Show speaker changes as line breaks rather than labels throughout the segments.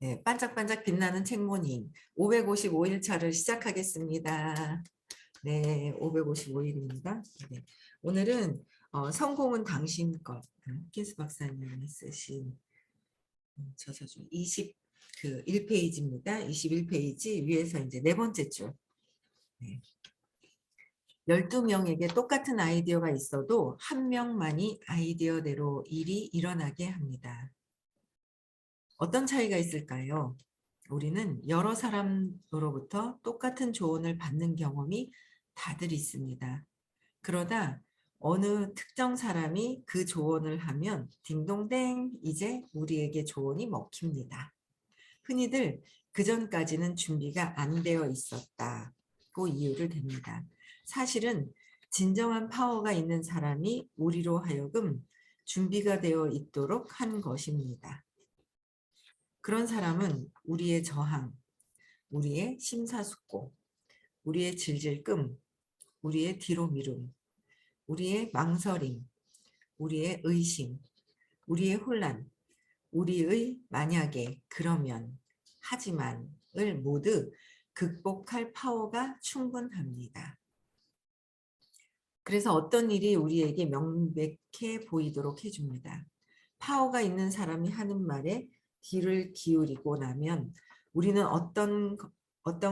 네, 반짝반짝 빛나는 책모닝 555일 차를 시작하겠습니다. 네, 555일입니다. 네, 오늘은 성공은 당신 것, 킨스 박사님이 쓰신 저서 중 21페이지입니다. 21페이지 위에서 이제 네 번째 줄. 네. 12명에게 똑같은 아이디어가 있어도 한 명만이 아이디어대로 일이 일어나게 합니다. 어떤 차이가 있을까요? 우리는 여러 사람으로부터 똑같은 조언을 받는 경험이 다들 있습니다. 그러다 어느 특정 사람이 그 조언을 하면 딩동댕 이제 우리에게 조언이 먹힙니다. 흔히들 그전까지는 준비가 안 되어 있었다고 이유를 댑니다. 사실은 진정한 파워가 있는 사람이 우리로 하여금 준비가 되어 있도록 한 것입니다. 그런 사람은 우리의 저항, 우리의 심사숙고, 우리의 질질끔, 우리의 뒤로 미룸, 우리의 망설임, 우리의 의심, 우리의 혼란, 우리의 만약에, 그러면, 하지만을 모두 극복할 파워가 충분합니다. 그래서 어떤 일이 우리에게 명백해 보이도록 해줍니다. 파워가 있는 사람이 하는 말에 귀를 기울이고 나면 우리는 어떤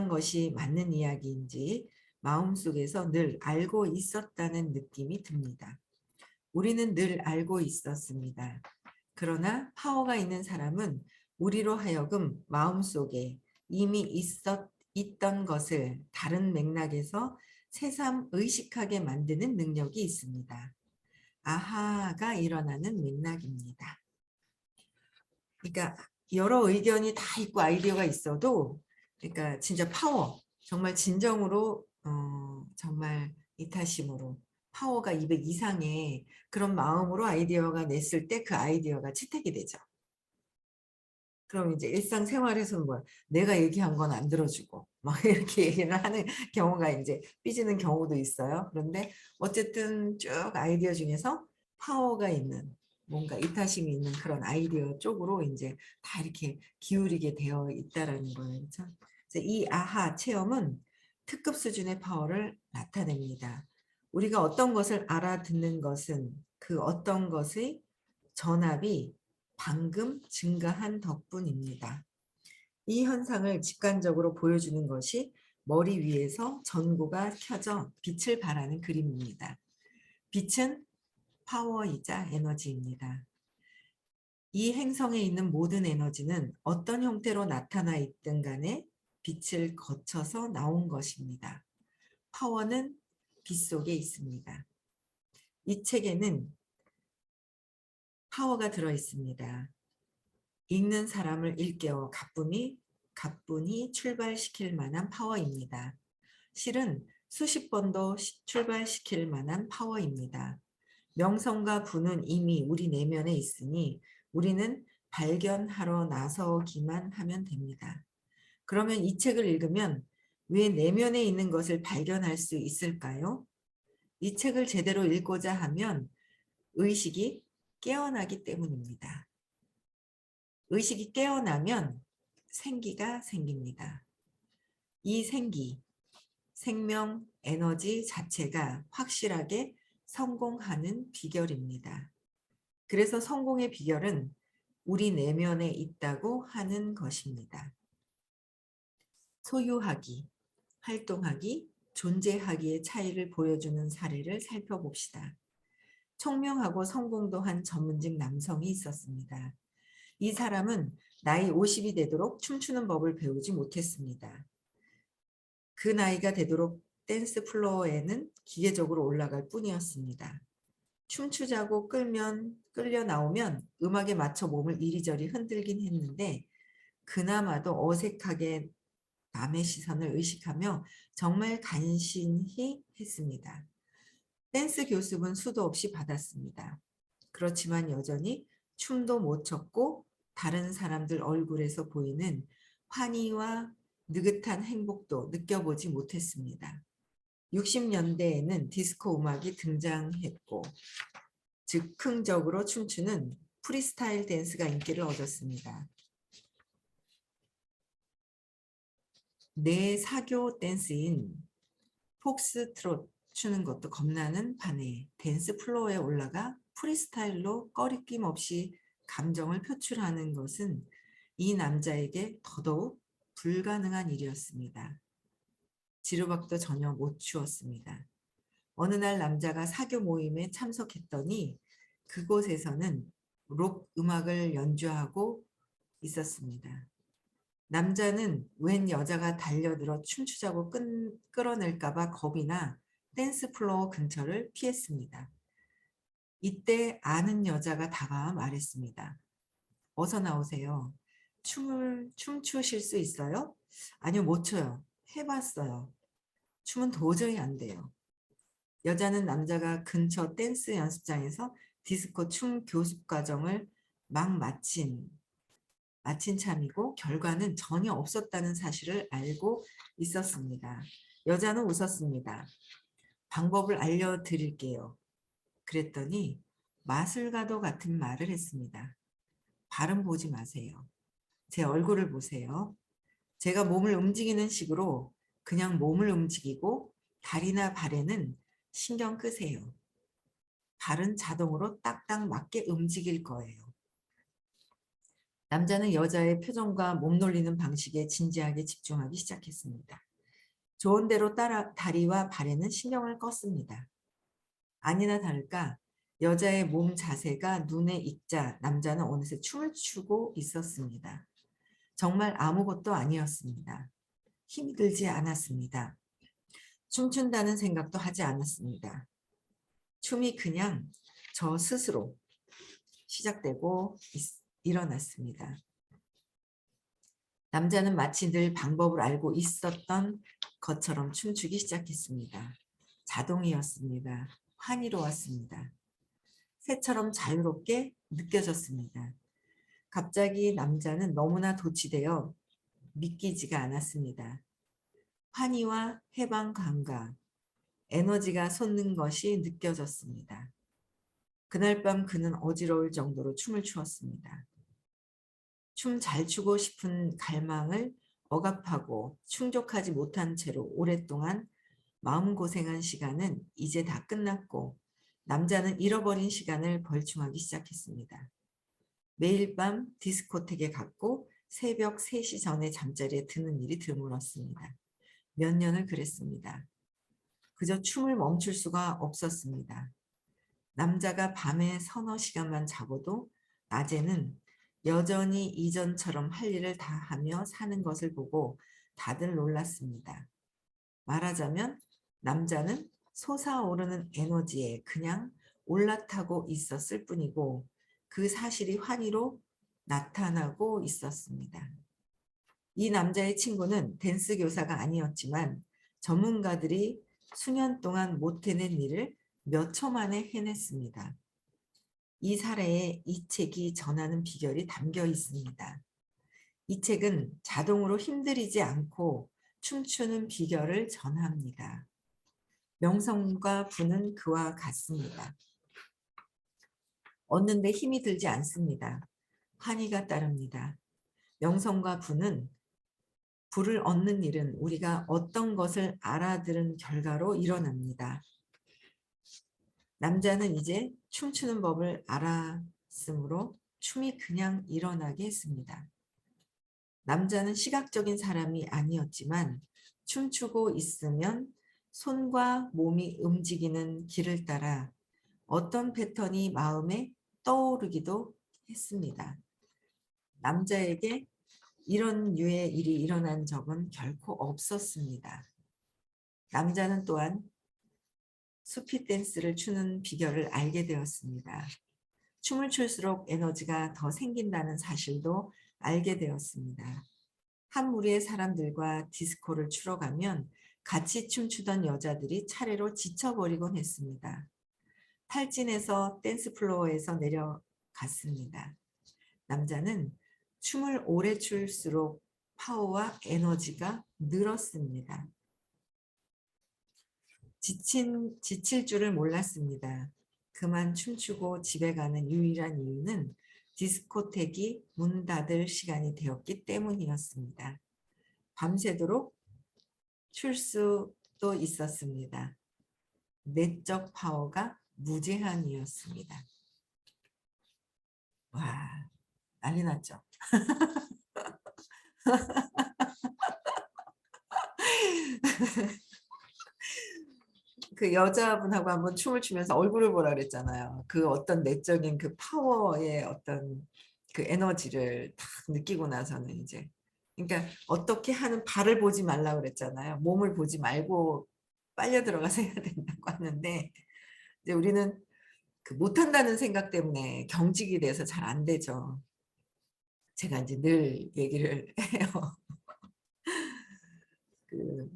것이 맞는 이야기인지 마음속에서 늘 알고 있었다는 느낌이 듭니다. 우리는 늘 알고 있었습니다. 그러나 파워가 있는 사람은 우리로 하여금 마음속에 이미 있던 것을 다른 맥락에서 새삼 의식하게 만드는 능력이 있습니다. 아하가 일어나는 맥락입니다. 그러니까 여러 의견이 다 있고 아이디어가 있어도 그러니까 진짜 파워, 정말 진정으로 정말 이타심으로 파워가 200 이상의 그런 마음으로 아이디어가 냈을 때 그 아이디어가 채택이 되죠. 그럼 이제 일상생활에서는 뭐야? 내가 얘기한 건 안 들어주고 막 이렇게 얘기를 하는 경우가 이제 삐지는 경우도 있어요. 그런데 어쨌든 쭉 아이디어 중에서 파워가 있는 뭔가 이타심이 있는 그런 아이디어 쪽으로 이제 다 이렇게 기울이게 되어 있다라는 거예요. 그렇죠? 이 아하 체험은 특급 수준의 파워를 나타냅니다. 우리가 어떤 것을 알아듣는 것은 그 어떤 것의 전압이 방금 증가한 덕분입니다. 이 현상을 직관적으로 보여주는 것이 머리 위에서 전구가 켜져 빛을 발하는 그림입니다. 빛은 파워이자 에너지입니다. 이 행성에 있는 모든 에너지는 어떤 형태로 나타나 있든 간에 빛을 거쳐서 나온 것입니다. 파워는 빛 속에 있습니다. 이 책에는 파워가 들어 있습니다. 읽는 사람을 일깨워 가뿐히 출발시킬 만한 파워입니다. 실은 수십 번도 출발시킬 만한 파워입니다. 명성과 부는 이미 우리 내면에 있으니 우리는 발견하러 나서기만 하면 됩니다. 그러면 이 책을 읽으면 왜 내면에 있는 것을 발견할 수 있을까요? 이 책을 제대로 읽고자 하면 의식이 깨어나기 때문입니다. 의식이 깨어나면 생기가 생깁니다. 이 생명, 에너지 자체가 확실하게 성공하는 비결입니다. 그래서 성공의 비결은 우리 내면에 있다고 하는 것입니다. 소유하기, 활동하기, 존재하기의 차이를 보여주는 사례를 살펴봅시다. 총명하고 성공도 한 전문직 남성이 있었습니다. 이 사람은 나이 50이 되도록 춤추는 법을 배우지 못했습니다. 그 나이가 되도록 댄스 플로어에는 기계적으로 올라갈 뿐이었습니다. 춤추자고 끌려 나오면 음악에 맞춰 몸을 이리저리 흔들긴 했는데 그나마도 어색하게 남의 시선을 의식하며 정말 간신히 했습니다. 댄스 교습은 수도 없이 받았습니다. 그렇지만 여전히 춤도 못 췄고 다른 사람들 얼굴에서 보이는 환희와 느긋한 행복도 느껴보지 못했습니다. 60년대에는 디스코 음악이 등장했고 즉흥적으로 춤추는 프리스타일 댄스가 인기를 얻었습니다. 내 사교 댄스인 폭스트롯 추는 것도 겁나는 반에 댄스 플로어에 올라가 프리스타일로 꺼리낌 없이 감정을 표출하는 것은 이 남자에게 더더욱 불가능한 일이었습니다. 지루박도 전혀 못 추었습니다. 어느 날 남자가 사교 모임에 참석했더니 그곳에서는 록 음악을 연주하고 있었습니다. 남자는 웬 여자가 달려들어 춤추자고 끌어낼까 봐 겁이 나 댄스 플로어 근처를 피했습니다. 이때 아는 여자가 다가와 말했습니다. 어서 나오세요. 춤추실 수 있어요? 아니요, 못 춰요. 해봤어요. 춤은 도저히 안 돼요. 여자는 남자가 근처 댄스 연습장에서 디스코 춤 교습 과정을 막 마친 참이고 결과는 전혀 없었다는 사실을 알고 있었습니다. 여자는 웃었습니다. 방법을 알려드릴게요. 그랬더니 마술과도 같은 말을 했습니다. 발은 보지 마세요. 제 얼굴을 보세요. 제가 몸을 움직이는 식으로 그냥 몸을 움직이고 다리나 발에는 신경 끄세요. 발은 자동으로 딱딱 맞게 움직일 거예요. 남자는 여자의 표정과 몸놀리는 방식에 진지하게 집중하기 시작했습니다. 좋은 대로 다리와 발에는 신경을 껐습니다. 아니나 다를까 여자의 몸 자세가 눈에 익자 남자는 어느새 춤을 추고 있었습니다. 정말 아무것도 아니었습니다. 힘이 들지 않았습니다. 춤춘다는 생각도 하지 않았습니다. 춤이 그냥 저 스스로 시작되고 일어났습니다. 남자는 마치 늘 방법을 알고 있었던 것처럼 춤추기 시작했습니다. 자동이었습니다. 환희로웠습니다. 새처럼 자유롭게 느껴졌습니다. 갑자기 남자는 너무나 도취되어 믿기지가 않았습니다. 환희와 해방 감각, 에너지가 솟는 것이 느껴졌습니다. 그날 밤 그는 어지러울 정도로 춤을 추었습니다. 춤 잘 추고 싶은 갈망을 억압하고 충족하지 못한 채로 오랫동안 마음고생한 시간은 이제 다 끝났고 남자는 잃어버린 시간을 벌충하기 시작했습니다. 매일 밤 디스코텍에 갔고 새벽 3시 전에 잠자리에 드는 일이 드물었습니다. 몇 년을 그랬습니다. 그저 춤을 멈출 수가 없었습니다. 남자가 밤에 서너 시간만 자고도 낮에는 여전히 이전처럼 할 일을 다 하며 사는 것을 보고 다들 놀랐습니다. 말하자면 남자는 솟아오르는 에너지에 그냥 올라타고 있었을 뿐이고 그 사실이 환희로 나타나고 있었습니다. 이 남자의 친구는 댄스 교사가 아니었지만 전문가들이 수년 동안 못 해낸 일을 몇 초 만에 해냈습니다. 이 사례에 이 책이 전하는 비결이 담겨 있습니다. 이 책은 자동으로 힘들이지 않고 춤추는 비결을 전합니다. 명성과 부는 그와 같습니다. 얻는데 힘이 들지 않습니다. 환희가 따릅니다. 명성과 부는 부를 얻는 일은 우리가 어떤 것을 알아들은 결과로 일어납니다. 남자는 이제 춤추는 법을 알았으므로 춤이 그냥 일어나게 했습니다. 남자는 시각적인 사람이 아니었지만 춤추고 있으면 손과 몸이 움직이는 길을 따라 어떤 패턴이 마음에 떠오르기도 했습니다. 남자에게 이런 류의 일이 일어난 적은 결코 없었습니다. 남자는 또한 수피 댄스를 추는 비결을 알게 되었습니다. 춤을 출수록 에너지가 더 생긴다는 사실도 알게 되었습니다. 한 무리의 사람들과 디스코를 추러 가면 같이 춤추던 여자들이 차례로 지쳐버리곤 했습니다. 탈진해서 댄스 플로어에서 내려갔습니다. 남자는 춤을 오래 출수록 파워와 에너지가 늘었습니다. 지칠 줄을 몰랐습니다. 그만 춤추고 집에 가는 유일한 이유는 디스코텍이 문 닫을 시간이 되었기 때문이었습니다. 밤새도록 출 수도 있었습니다. 내적 파워가 무제한이었습니다. 와, 난리 났죠. 그 여자분하고 한번 춤을 추면서 얼굴을 보라 그랬잖아요. 그 어떤 내적인 그 파워의 어떤 그 에너지를 딱 느끼고 나서는 이제, 그러니까 어떻게 하는 발을 보지 말라고 그랬잖아요. 몸을 보지 말고 빨려 들어가서 해야 된다고 하는데, 이제 우리는 그 못한다는 생각 때문에 경직이 돼서 잘 안 되죠. 제가 이제 늘 얘기를 해요. 그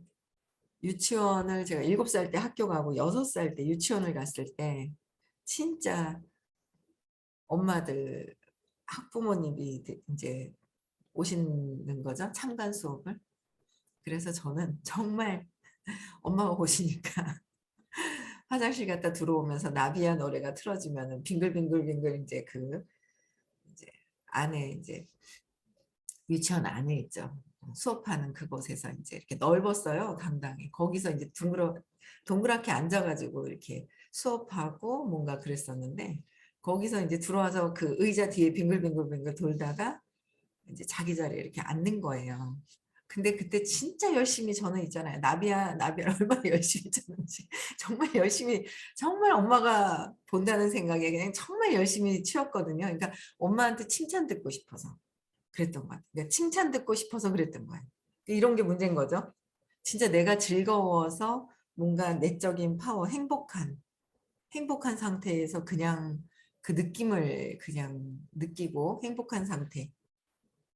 유치원을 제가 7살 때 학교 가고 6살 때 유치원을 갔을 때 진짜 엄마들 학부모님이 이제 오시는 거죠. 참관 수업을. 그래서 저는 정말 엄마가 오시니까 화장실 갔다 들어오면서 나비야 노래가 틀어지면은 빙글빙글빙글 이제 그 이제 안에 이제 유치원 안에 있죠. 수업하는 그곳에서 이제 이렇게 넓었어요. 강당이. 거기서 이제 동그랗게 앉아가지고 이렇게 수업하고 뭔가 그랬었는데, 거기서 이제 들어와서 그 의자 뒤에 빙글빙글빙글 돌다가 이제 자기 자리에 이렇게 앉는 거예요. 근데 그때 진짜 열심히 저는 있잖아요. 나비야 얼마나 열심히 쳤는지. 정말 열심히, 정말 엄마가 본다는 생각에 그냥 정말 열심히 치웠거든요. 그러니까 엄마한테 칭찬 듣고 싶어서 그랬던 것 같아요. 그러니까 칭찬 듣고 싶어서 그랬던 거예요. 이런 게 문제인 거죠. 진짜 내가 즐거워서 뭔가 내적인 파워, 행복한 상태에서 그냥 그 느낌을 그냥 느끼고 행복한 상태.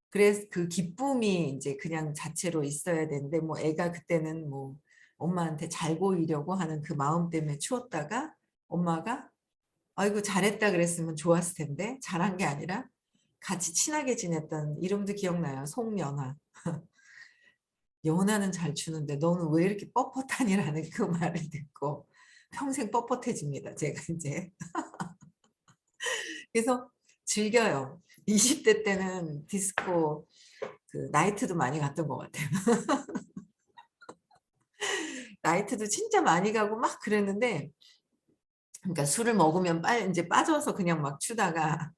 그래서 그 기쁨이 이제 그냥 자체로 있어야 되는데, 뭐 애가 그때는 뭐 엄마한테 잘 보이려고 하는 그 마음 때문에 추웠다가 엄마가 아이고 잘했다 그랬으면 좋았을 텐데 잘한 게 아니라 같이 친하게 지냈던, 이름도 기억나요. 송연아. 연아는 잘 추는데 너는 왜 이렇게 뻣뻣하니라는 그 말을 듣고 평생 뻣뻣해집니다. 제가 이제. 그래서 즐겨요. 20대 때는 디스코 그 나이트도 많이 갔던 것 같아요. 나이트도 진짜 많이 가고 막 그랬는데, 그러니까 술을 먹으면 이제 빠져서 그냥 막 추다가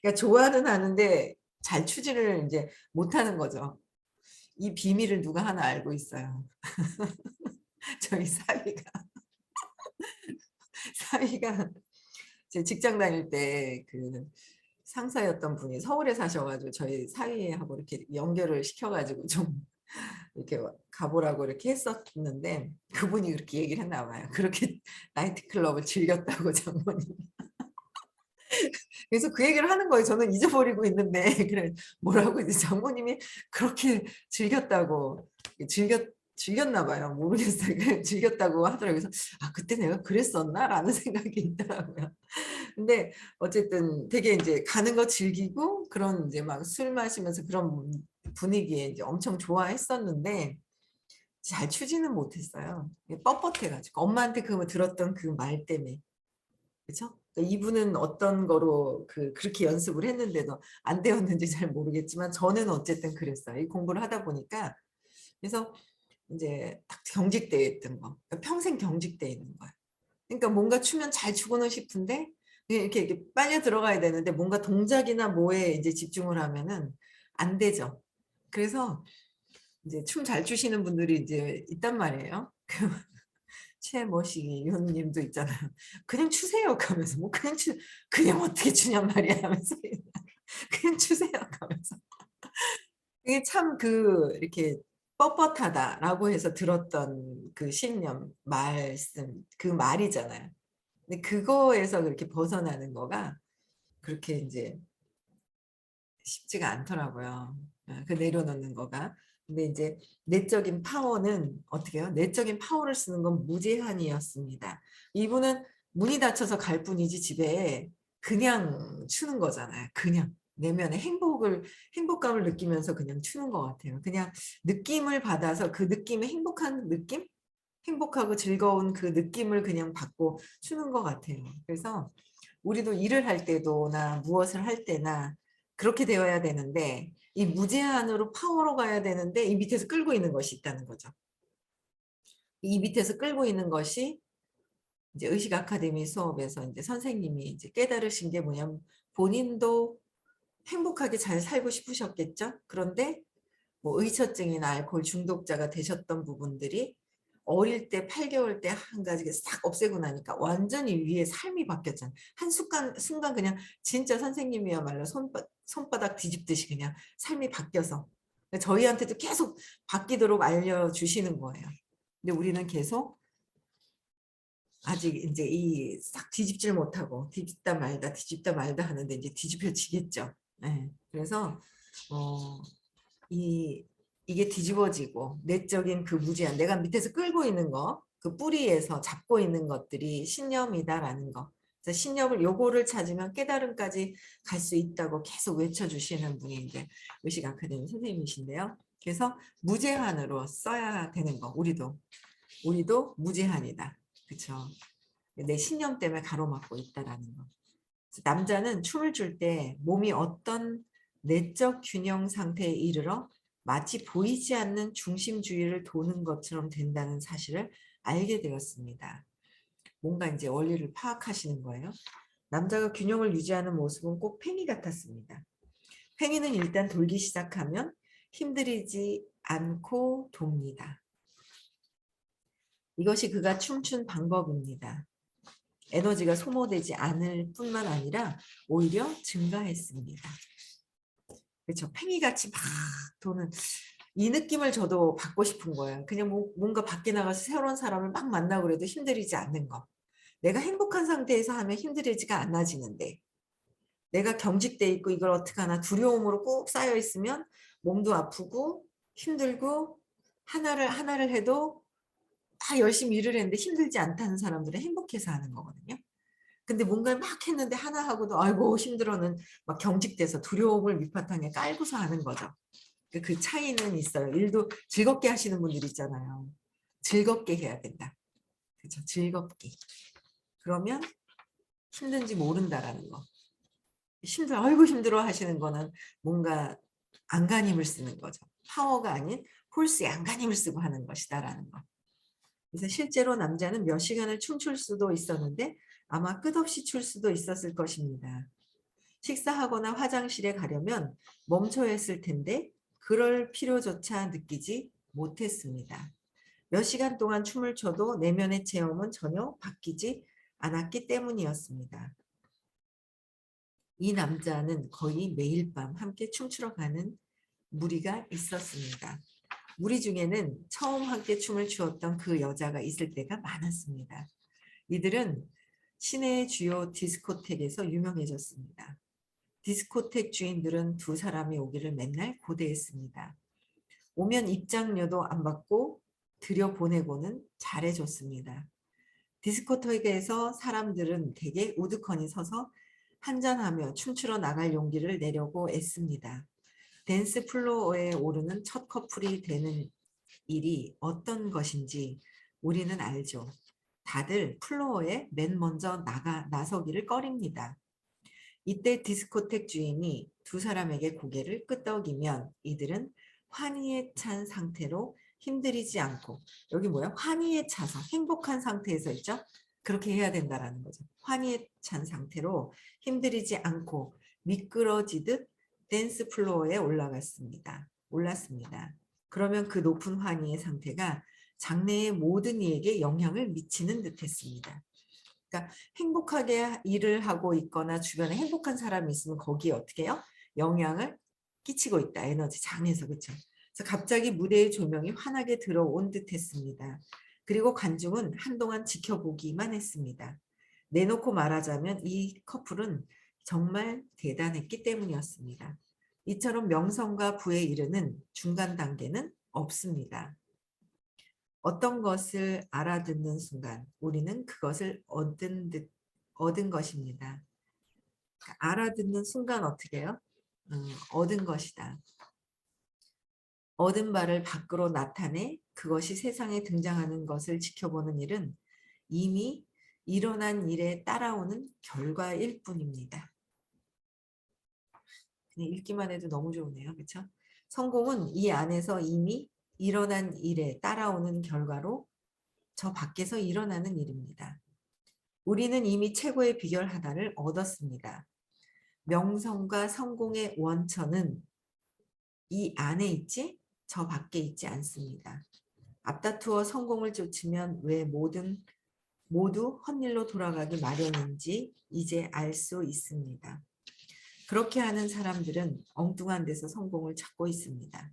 그러니까 좋아는 하는데 잘 추지를 이제 못하는 거죠. 이 비밀을 누가 하나 알고 있어요. 저희 사위가 제 직장 다닐 때 그 상사였던 분이 서울에 사셔가지고 저희 사위하고 이렇게 연결을 시켜가지고 좀 이렇게 가보라고 이렇게 했었는데, 그분이 그렇게 얘기를 했나 봐요. 그렇게 나이트클럽을 즐겼다고 장모님. 그래서 그 얘기를 하는 거예요. 저는 잊어버리고 있는데 그래 뭐라고 이제 장모님이 그렇게 즐겼다고 즐겼나 봐요. 모르겠어요. 그냥 즐겼다고 하더라고요. 그래서 아 그때 내가 그랬었나라는 생각이 있더라고요. 근데 어쨌든 되게 이제 가는 거 즐기고 그런 이제 막 술 마시면서 그런 분위기에 이제 엄청 좋아했었는데 잘 추지는 못했어요. 뻣뻣해가지고 엄마한테 그 들었던 그 말 때문에. 그렇죠? 이분은 어떤 거로 그렇게 연습을 했는데도 안 되었는지 잘 모르겠지만 저는 어쨌든 그랬어요. 이 공부를 하다 보니까. 그래서 이제 딱 경직되어 있던 거. 그러니까 평생 경직되어 있는 거예요. 그러니까 뭔가 추면 잘 추고는 싶은데 그냥 이렇게 빨려 들어가야 되는데 뭔가 동작이나 뭐에 이제 집중을 하면은 안 되죠. 그래서 이제 춤 잘 추시는 분들이 이제 있단 말이에요. 최머시기 위원님도 있잖아요. 그냥 추세요 하면서 뭐 그냥 어떻게 추냔 말이야 하면서 그냥 추세요 하면서 이게 참 이렇게 뻣뻣하다라고 해서 들었던 그 신념 말씀 그 말이잖아요. 근데 그거에서 그렇게 벗어나는 거가 그렇게 이제 쉽지가 않더라고요. 그 내려놓는 거가. 근데 이제 내적인 파워는 어떻게 해요? 내적인 파워를 쓰는 건 무제한이었습니다. 이분은 문이 닫혀서 갈 뿐이지 집에 그냥 추는 거잖아요. 그냥 내면의 행복감을 느끼면서 그냥 추는 것 같아요. 그냥 느낌을 받아서 그 느낌의 행복한 느낌? 행복하고 즐거운 그 느낌을 그냥 받고 추는 것 같아요. 그래서 우리도 일을 할 때도나 무엇을 할 때나 그렇게 되어야 되는데 이 무제한으로 파워로 가야 되는데 이 밑에서 끌고 있는 것이 있다는 거죠. 이 밑에서 끌고 있는 것이 이제 의식 아카데미 수업에서 이제 선생님이 이제 깨달으신 게 뭐냐면 본인도 행복하게 잘 살고 싶으셨겠죠. 그런데 뭐 의처증이나 알코올 중독자가 되셨던 부분들이 어릴 때 8개월 때 한 가지가 싹 없애고 나니까 완전히 위에 삶이 바뀌었잖아요. 한 순간 그냥 진짜 선생님이야말로 손바닥 뒤집듯이 그냥 삶이 바뀌어서 저희한테도 계속 바뀌도록 알려주시는 거예요. 근데 우리는 계속 아직 이제 이 싹 뒤집질 못하고 뒤집다 말다 하는데 이제 뒤집혀지겠죠. 네. 그래서 어, 이게 뒤집어지고 내적인 그 무제한 내가 밑에서 끌고 있는 거 그 뿌리에서 잡고 있는 것들이 신념이다라는 거. 그래서 신념을 요거를 찾으면 깨달음까지 갈 수 있다고 계속 외쳐주시는 분이 이제 의식 아카데미 선생님이신데요. 그래서 무제한으로 써야 되는 거. 우리도 무제한이다. 그렇죠. 내 신념 때문에 가로막고 있다라는 거. 남자는 춤을 출 때 몸이 어떤 내적 균형 상태에 이르러 마치 보이지 않는 중심주의를 도는 것처럼 된다는 사실을 알게 되었습니다. 뭔가 이제 원리를 파악하시는 거예요. 남자가 균형을 유지하는 모습은 꼭 팽이 같았습니다. 팽이는 일단 돌기 시작하면 힘들이지 않고 돕니다. 이것이 그가 춤춘 방법입니다. 에너지가 소모되지 않을 뿐만 아니라 오히려 증가했습니다. 그렇죠. 팽이같이 막 도는 이 느낌을 저도 받고 싶은 거예요. 그냥 뭔가 밖에 나가서 새로운 사람을 막 만나고 그래도 힘들이지 않는 거. 내가 행복한 상태에서 하면 힘들이지가 않아지는데 내가 경직돼 있고 이걸 어떻게 하나 두려움으로 꾹 쌓여 있으면 몸도 아프고 힘들고 하나를 해도 다 열심히 일을 했는데 힘들지 않다는 사람들은 행복해서 하는 거거든요. 근데 뭔가를 막 했는데 하나 하고도 아이고 힘들어는 막 경직돼서 두려움을 밑바탕에 깔고서 하는 거죠. 그 차이는 있어요. 일도 즐겁게 하시는 분들 있잖아요. 즐겁게 해야 된다. 그렇죠. 즐겁게. 그러면 힘든지 모른다라는 거. 아이고 힘들어 하시는 거는 뭔가 안간힘을 쓰는 거죠. 파워가 아닌 홀스의 안간힘을 쓰고 하는 것이다라는 거. 그래서 실제로 남자는 몇 시간을 춤출 수도 있었는데 아마 끝없이 출 수도 있었을 것입니다. 식사하거나 화장실에 가려면 멈춰야 했을 텐데 그럴 필요조차 느끼지 못했습니다. 몇 시간 동안 춤을 춰도 내면의 체험은 전혀 바뀌지 않았기 때문이었습니다. 이 남자는 거의 매일 밤 함께 춤추러 가는 무리가 있었습니다. 무리 중에는 처음 함께 춤을 추었던 그 여자가 있을 때가 많았습니다. 이들은 시내의 주요 디스코텍에서 유명해졌습니다. 디스코텍 주인들은 두 사람이 오기를 맨날 고대했습니다. 오면 입장료도 안 받고 들여보내고는 잘해줬습니다. 디스코텍에서 사람들은 대개 우두커니 서서 한잔하며 춤추러 나갈 용기를 내려고 애씁니다. 댄스 플로어에 오르는 첫 커플이 되는 일이 어떤 것인지 우리는 알죠. 다들 플로어에 맨 먼저 나서기를 꺼립니다. 이때 디스코텍 주인이 두 사람에게 고개를 끄덕이면 이들은 환희에 찬 상태로 힘들이지 않고 여기 뭐야? 환희에 차서 행복한 상태에서 있죠? 그렇게 해야 된다라는 거죠. 환희에 찬 상태로 힘들이지 않고 미끄러지듯 댄스 플로어에 올랐습니다. 그러면 그 높은 환희의 상태가 장래의 모든 이에게 영향을 미치는 듯했습니다. 그러니까 행복하게 일을 하고 있거나 주변에 행복한 사람이 있으면 거기에 어떻게 해요? 영향을 끼치고 있다. 에너지 장에서 그렇죠. 그래서 갑자기 무대의 조명이 환하게 들어온 듯했습니다. 그리고 관중은 한동안 지켜보기만 했습니다. 내놓고 말하자면 이 커플은 정말 대단했기 때문이었습니다. 이처럼 명성과 부에 이르는 중간 단계는 없습니다. 어떤 것을 알아듣는 순간 우리는 그것을 얻은 것입니다. 알아듣는 순간 어떻게 해요? 얻은 것이다. 얻은 바를 밖으로 나타내 그것이 세상에 등장하는 것을 지켜보는 일은 이미 일어난 일에 따라오는 결과일 뿐입니다. 그냥 읽기만 해도 너무 좋으네요. 그렇죠? 성공은 이 안에서 이미 일어난 일에 따라오는 결과로 저 밖에서 일어나는 일입니다. 우리는 이미 최고의 비결 하나를 얻었습니다. 명성과 성공의 원천은 이 안에 있지 저 밖에 있지 않습니다. 앞다투어 성공을 쫓으면 왜 모두 헛일로 돌아가기 마련인지 이제 알 수 있습니다. 그렇게 하는 사람들은 엉뚱한 데서 성공을 찾고 있습니다.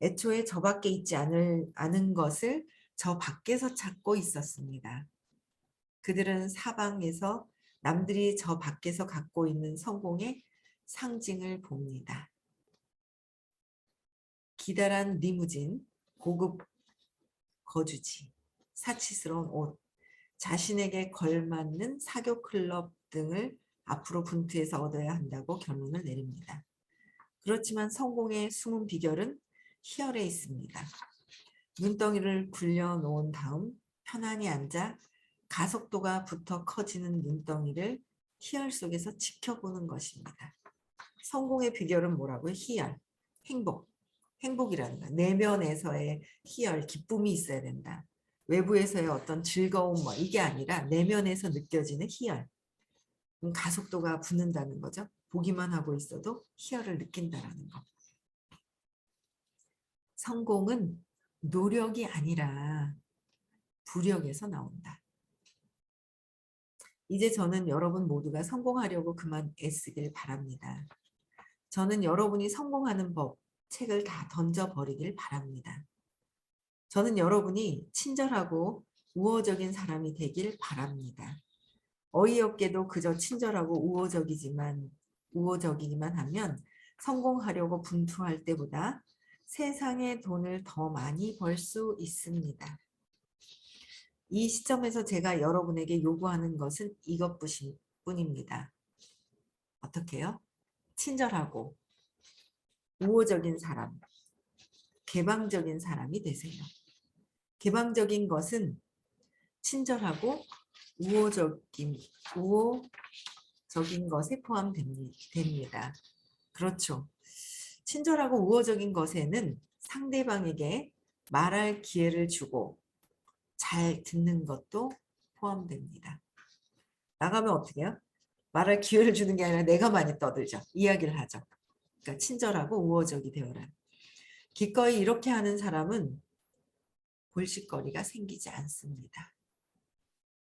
애초에 저 밖에 있지 않은 것을 저 밖에서 찾고 있었습니다. 그들은 사방에서 남들이 저 밖에서 갖고 있는 성공의 상징을 봅니다. 기다란 리무진, 고급 거주지, 사치스러운 옷, 자신에게 걸맞는 사교 클럽 등을 앞으로 분투해서 얻어야 한다고 결론을 내립니다. 그렇지만 성공의 숨은 비결은 희열에 있습니다. 눈덩이를 굴려놓은 다음 편안히 앉아 가속도가 붙어 커지는 눈덩이를 희열 속에서 지켜보는 것입니다. 성공의 비결은 뭐라고요? 희열, 행복. 행복이라는 거. 내면에서의 희열, 기쁨이 있어야 된다. 외부에서의 어떤 즐거움 이게 아니라 내면에서 느껴지는 희열. 가속도가 붙는다는 거죠. 보기만 하고 있어도 희열을 느낀다라는 거. 성공은 노력이 아니라 부력에서 나온다. 이제 저는 여러분 모두가 성공하려고 그만 애쓰길 바랍니다. 저는 여러분이 성공하는 법, 책을 다 던져버리길 바랍니다. 저는 여러분이 친절하고 우호적인 사람이 되길 바랍니다. 어이없게도 그저 친절하고 우호적이기만 하면 성공하려고 분투할 때보다 세상의 돈을 더 많이 벌 수 있습니다. 이 시점에서 제가 여러분에게 요구하는 것은 이것뿐입니다. 어떻게 해요? 친절하고 우호적인 사람, 개방적인 사람이 되세요. 개방적인 것은 친절하고 우호적인 것에 포함됩니다. 그렇죠. 친절하고 우호적인 것에는 상대방에게 말할 기회를 주고 잘 듣는 것도 포함됩니다. 나가면 어떻게 해요? 말할 기회를 주는 게 아니라 내가 많이 떠들죠. 이야기를 하죠. 그러니까 친절하고 우호적이 되어라. 기꺼이 이렇게 하는 사람은 골칫거리가 생기지 않습니다.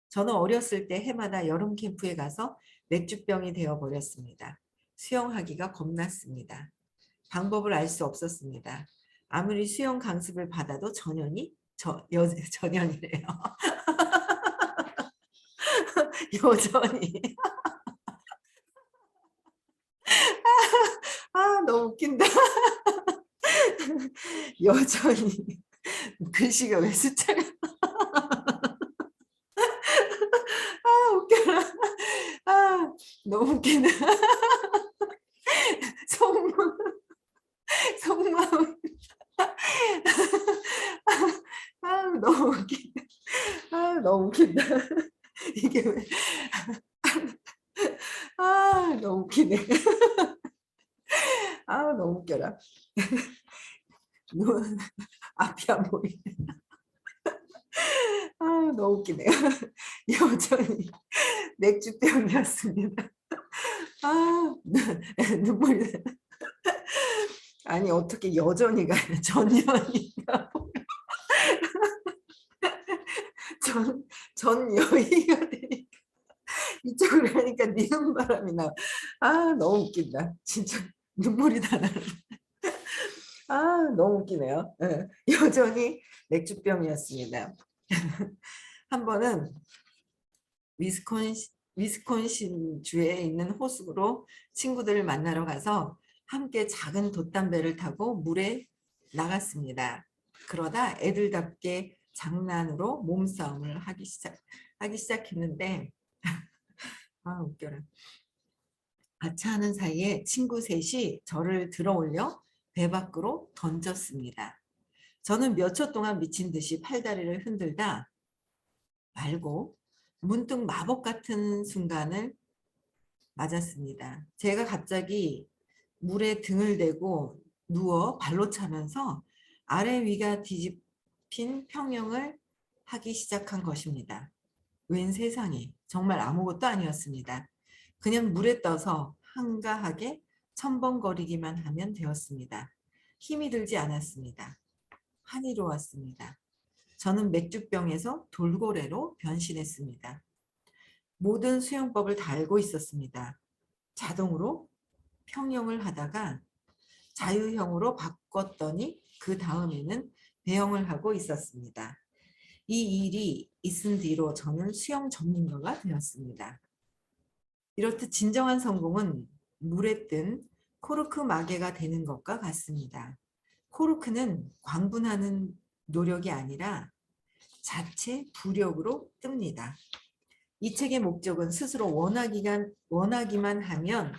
저는 어렸을 때 해마다 여름 캠프에 가서 맥주병이 되어버렸습니다. 수영하기가 겁났습니다. 방법을 알 수 없었습니다. 아무리 수영 강습을 받아도 전혀이래요. 여전히. 너무 웃긴다. 여전히. 글씨가 왜 숫자가. 웃겨라. 너무 웃기네. 속마음. 너무 웃기네. 너무 웃긴다. 이게 왜. 너무 웃기네. 너무 웃겨라. 앞이 안 보이네. 너무 웃기네요. 여전히 맥주병이었습니다. 눈물이. 아니 어떻게 여전히가 아니라 전연이가 전여의가 되니까 이쪽으로 가니까 니은 바람이 나. 너무 웃긴다. 진짜 눈물이 다 나네. 너무 웃기네요. 여전히 맥주병이었습니다. 한 번은 위스콘신 주에 있는 호수로 친구들을 만나러 가서 함께 작은 돛담배를 타고 물에 나갔습니다. 그러다 애들답게 장난으로 몸싸움을 하기 시작했는데 웃겨라. 아차하는 사이에 친구 셋이 저를 들어올려 배 밖으로 던졌습니다. 저는 몇 초 동안 미친 듯이 팔다리를 흔들다 말고 문득 마법 같은 순간을 맞았습니다. 제가 갑자기 물에 등을 대고 누워 발로 차면서 아래 위가 뒤집힌 평형을 하기 시작한 것입니다. 웬 세상에 정말 아무것도 아니었습니다. 그냥 물에 떠서 한가하게 첨벙거리기만 하면 되었습니다. 힘이 들지 않았습니다. 한이로웠습니다. 저는 맥주병에서 돌고래로 변신했습니다. 모든 수영법을 다 알고 있었습니다. 자동으로 평형을 하다가 자유형으로 바꿨더니 그 다음에는 배영을 하고 있었습니다. 이 일이 있은 뒤로 저는 수영 전문가가 되었습니다. 이렇듯 진정한 성공은 물에 뜬 코르크 마개가 되는 것과 같습니다. 코르크는 광분하는 노력이 아니라 자체 부력으로 뜹니다. 이 책의 목적은 스스로 원하기만 하면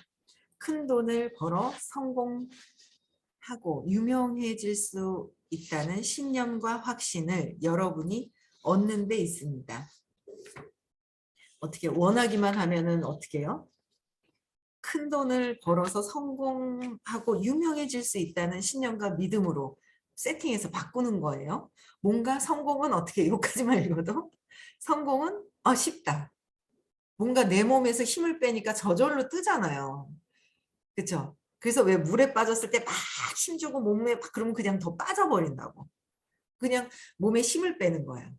큰 돈을 벌어 성공하고 유명해질 수 있다는 신념과 확신을 여러분이 얻는 데 있습니다. 어떻게 원하기만 하면은 어떻게 해요? 큰 돈을 벌어서 성공하고 유명해질 수 있다는 신념과 믿음으로 세팅해서 바꾸는 거예요. 뭔가 성공은 어떻게 여기까지만 읽어도 성공은 쉽다. 뭔가 내 몸에서 힘을 빼니까 저절로 뜨잖아요. 그렇죠? 그래서 왜 물에 빠졌을 때 막 힘주고 몸에 막 그러면 그냥 더 빠져버린다고. 그냥 몸에 힘을 빼는 거예요.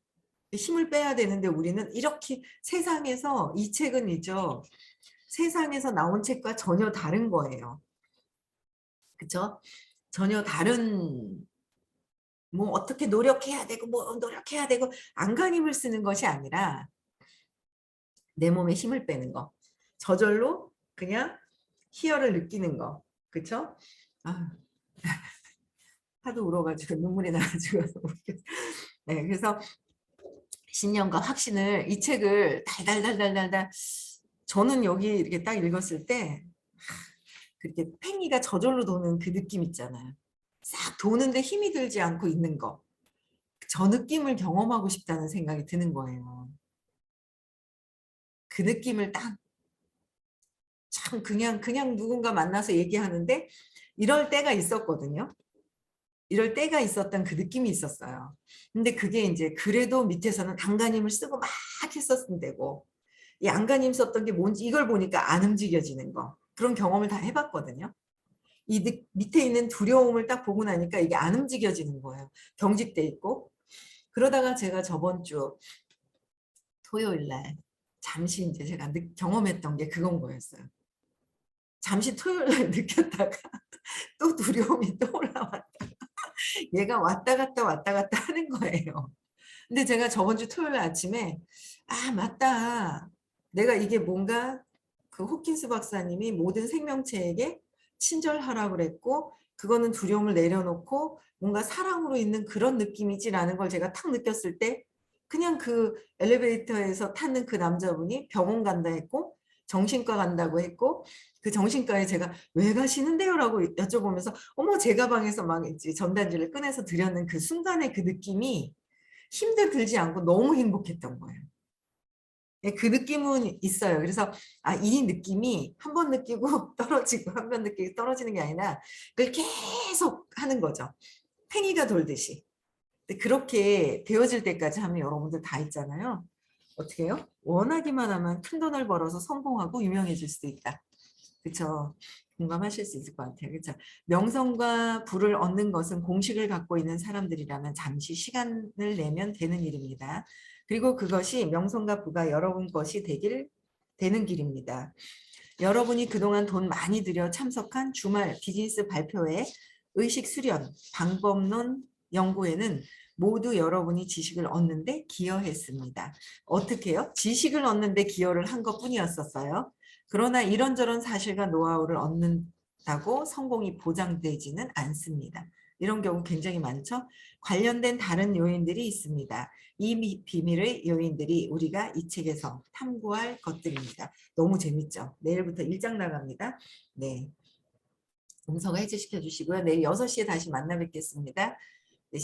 힘을 빼야 되는데 우리는 이렇게 세상에서 이 책은 이죠. 세상에서 나온 책과 전혀 다른 거예요. 그렇죠? 전혀 다른 뭐 어떻게 노력해야 되고 뭐 노력해야 되고 안간힘을 쓰는 것이 아니라 내 몸에 힘을 빼는 거. 저절로 그냥 희열을 느끼는 거. 그렇죠? 아, 하도 울어가지고 눈물이 나가지고 네, 그래서 신념과 확신을 이 책을 달달달달달달 저는 여기 이렇게 딱 읽었을 때 그렇게 팽이가 저절로 도는 그 느낌 있잖아요. 싹 도는데 힘이 들지 않고 있는 거. 저 느낌을 경험하고 싶다는 생각이 드는 거예요. 그 느낌을 딱 참 그냥 누군가 만나서 얘기하는데 이럴 때가 있었거든요. 이럴 때가 있었던 그 느낌이 있었어요. 근데 그게 이제 그래도 밑에서는 안간힘을 쓰고 막 했었으면 되고 이 안간힘 썼던 게 뭔지 이걸 보니까 안 움직여지는 거. 그런 경험을 다 해봤거든요. 이 밑에 있는 두려움을 딱 보고 나니까 이게 안 움직여지는 거예요. 경직돼 있고. 그러다가 제가 저번 주 토요일 날 잠시 이제 제가 경험했던 게 그건 거였어요. 잠시 토요일 날 느꼈다가 또 두려움이 또 올라왔다. 얘가 왔다 갔다 하는 거예요. 근데 제가 저번 주 토요일 아침에 맞다. 내가 이게 뭔가 그 호킨스 박사님이 모든 생명체에게 친절하라고 그랬고 그거는 두려움을 내려놓고 뭔가 사랑으로 있는 그런 느낌이지라는 걸 제가 탁 느꼈을 때 그냥 그 엘리베이터에서 타는 그 남자분이 병원 간다 했고 정신과 간다고 했고 그 정신과에 제가 왜 가시는데요? 라고 여쭤보면서 어머 제 가방에서 막 이제 전단지를 꺼내서 드렸는 그 순간의 그 느낌이 힘들 들지 않고 너무 행복했던 거예요. 그 느낌은 있어요. 그래서 이 느낌이 한 번 느끼고 떨어지고 한 번 느끼고 떨어지는 게 아니라 그걸 계속 하는 거죠. 팽이가 돌듯이. 근데 그렇게 되어질 때까지 하면 여러분들 다 있잖아요. 어떻게 해요? 원하기만 하면 큰 돈을 벌어서 성공하고 유명해질 수도 있다. 그렇죠? 공감하실 수 있을 것 같아요. 그렇죠? 명성과 부를 얻는 것은 공식을 갖고 있는 사람들이라면 잠시 시간을 내면 되는 일입니다. 그리고 그것이 명성과 부가 여러분 것이 되는 길입니다. 여러분이 그동안 돈 많이 들여 참석한 주말 비즈니스 발표회, 의식 수련, 방법론 연구에는 모두 여러분이 지식을 얻는데 기여했습니다. 어떻게 해요? 지식을 얻는데 기여를 한 것뿐이었었어요. 그러나 이런저런 사실과 노하우를 얻는다고 성공이 보장되지는 않습니다. 이런 경우 굉장히 많죠. 관련된 다른 요인들이 있습니다. 이 비밀의 요인들이 우리가 이 책에서 탐구할 것들입니다. 너무 재밌죠? 내일부터 1장 나갑니다. 네. 음성을 해제시켜 주시고요. 내일 6시에 다시 만나 뵙겠습니다.